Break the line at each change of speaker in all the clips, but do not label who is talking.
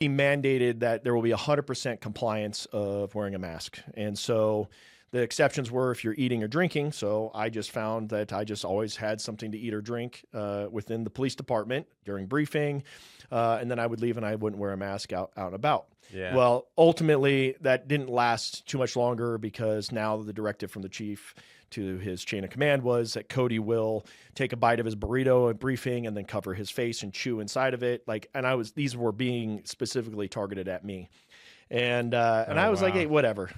he mandated that there will be 100% compliance of wearing a mask. And so the exceptions were if you're eating or drinking. So I just found that I just always had something to eat or drink within the police department during briefing. And then I would leave and I wouldn't wear a mask out and about.
Yeah.
Well, ultimately, that didn't last too much longer because now the directive from the chief to his chain of command was that Cody will take a bite of his burrito at briefing and then cover his face and chew inside of it. These were being specifically targeted at me. And I was like, hey, whatever,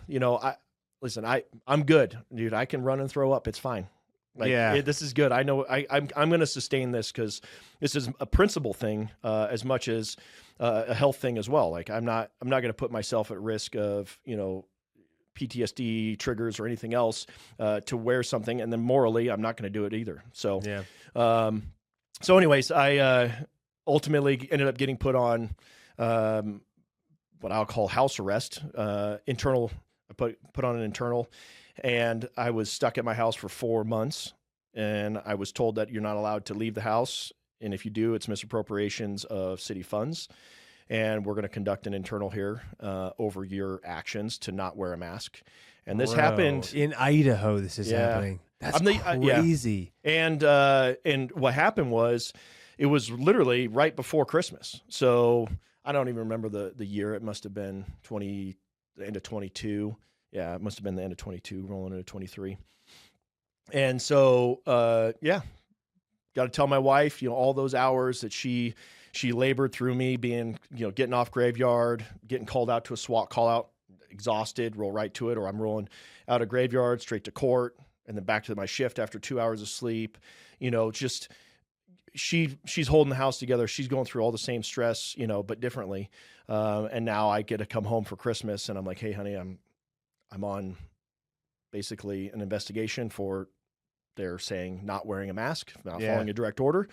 I'm good, dude. I can run and throw up. It's fine. This is good. I know I'm going to sustain this because this is a principle thing as much as a health thing as well. Like I'm not going to put myself at risk of, PTSD triggers or anything else to wear something. And then morally, I'm not going to do it either. So, so anyways, I ultimately ended up getting put on what I'll call house arrest, internal. I put on an internal, and I was stuck at my house for 4 months. And I was told that you're not allowed to leave the house. And if you do, it's misappropriations of city funds. And we're going to conduct an internal here over your actions to not wear a mask. And this happened
in Idaho. This is happening. That's crazy.
And what happened was, it was literally right before Christmas. So I don't even remember the year. It must have been the end of 22. Yeah, it must have been the end of 22, rolling into 23. And so, got to tell my wife, all those hours that she labored through me being, getting off graveyard, getting called out to a SWAT call out, exhausted, roll right to it, or I'm rolling out of graveyard straight to court and then back to my shift after 2 hours of sleep. Just she's holding the house together. She's going through all the same stress, but differently. And now I get to come home for Christmas and I'm like, hey, honey, I'm on basically an investigation for, they're saying not wearing a mask, not following a direct order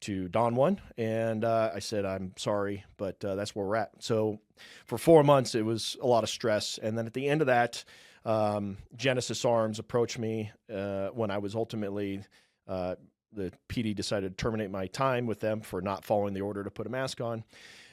to Don one. And I said, I'm sorry, but that's where we're at. So for 4 months, it was a lot of stress. And then at the end of that, Genesis Arms approached me when I was ultimately, the PD decided to terminate my time with them for not following the order to put a mask on.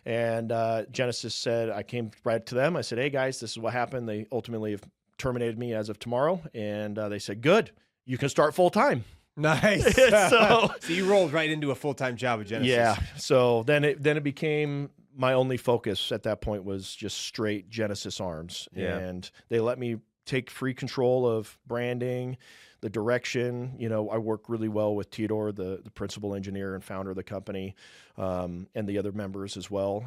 And Genesis said, I came right to them. I said, hey guys, this is what happened. They ultimately have terminated me as of tomorrow. And they said, good, you can start full time.
Nice.
So
you rolled right into a full-time job at Genesis.
Yeah. So then it became my only focus at that point was just straight Genesis Arms.
Yeah.
And they let me take free control of branding, the direction. I work really well with Theodore, the principal engineer and founder of the company, and the other members as well.